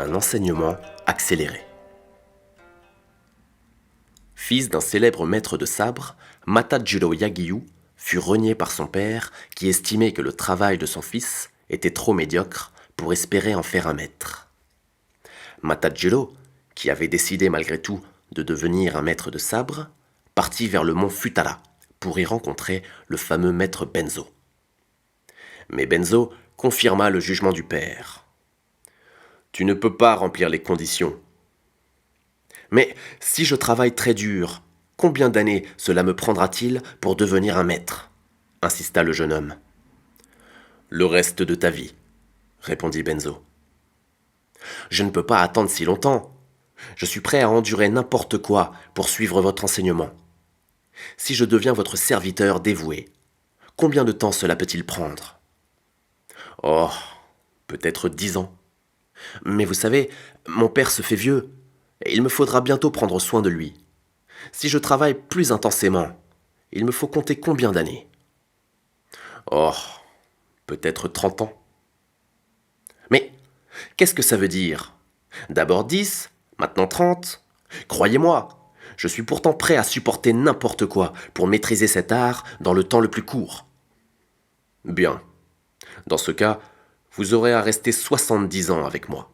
un enseignement accéléré. Fils d'un célèbre maître de sabre, Matajiro Yagyu fut renié par son père qui estimait que le travail de son fils était trop médiocre pour espérer en faire un maître. Matajiro, qui avait décidé malgré tout de devenir un maître de sabre, partit vers le mont Futara pour y rencontrer le fameux maître Benzo. Mais Benzo confirma le jugement du père. « Tu ne peux pas remplir les conditions. » « Mais si je travaille très dur, combien d'années cela me prendra-t-il pour devenir un maître ?» insista le jeune homme. « Le reste de ta vie, » répondit Benzo. « Je ne peux pas attendre si longtemps. Je suis prêt à endurer n'importe quoi pour suivre votre enseignement. Si je deviens votre serviteur dévoué, combien de temps cela peut-il prendre ? » « Oh, peut-être 10 ans. Mais vous savez, mon père se fait vieux, et il me faudra bientôt prendre soin de lui. Si je travaille plus intensément, il me faut compter combien d'années ? Oh, peut-être 30 ans. Mais qu'est-ce que ça veut dire ? D'abord 10, maintenant 30. Croyez-moi, je suis pourtant prêt à supporter n'importe quoi pour maîtriser cet art dans le temps le plus court. Bien. Dans ce cas, vous aurez à rester 70 ans avec moi.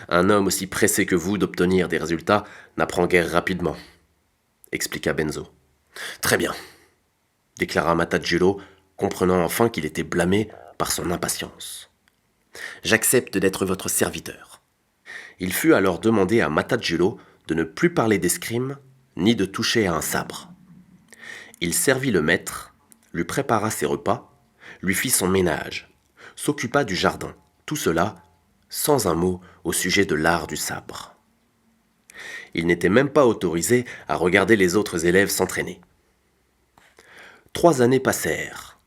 Un homme aussi pressé que vous d'obtenir des résultats n'apprend guère rapidement, expliqua Benzo. Très bien, déclara Matajiro, comprenant enfin qu'il était blâmé par son impatience. J'accepte d'être votre serviteur. Il fut alors demandé à Matajiro de ne plus parler d'escrime ni de toucher à un sabre. Il servit le maître, lui prépara ses repas, lui fit son ménage, s'occupa du jardin, tout cela sans un mot au sujet de l'art du sabre. Il n'était même pas autorisé à regarder les autres élèves s'entraîner. 3 années passèrent.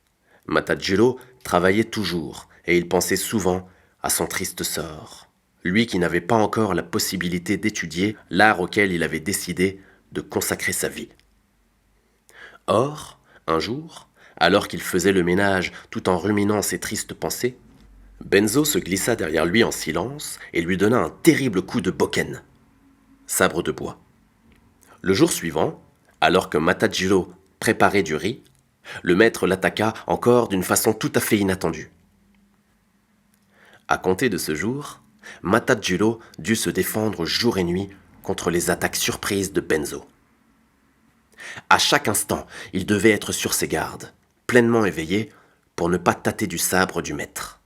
Matajiro travaillait toujours et il pensait souvent à son triste sort, lui qui n'avait pas encore la possibilité d'étudier l'art auquel il avait décidé de consacrer sa vie. Or, un jour, alors qu'il faisait le ménage tout en ruminant ses tristes pensées, Benzo se glissa derrière lui en silence et lui donna un terrible coup de bokken, sabre de bois. Le jour suivant, alors que Matajiro préparait du riz, le maître l'attaqua encore d'une façon tout à fait inattendue. À compter de ce jour, Matajiro dut se défendre jour et nuit contre les attaques surprises de Benzo. À chaque instant, il devait être sur ses gardes, pleinement éveillé pour ne pas tâter du sabre du maître.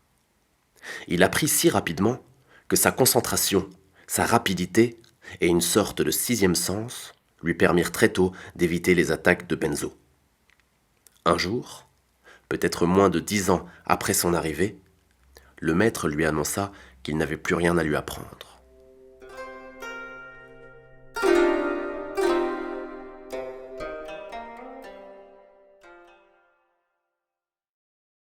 Il apprit si rapidement que sa concentration, sa rapidité et une sorte de 6e sens lui permirent très tôt d'éviter les attaques de Benzo. Un jour, peut-être moins de 10 ans après son arrivée, le maître lui annonça qu'il n'avait plus rien à lui apprendre.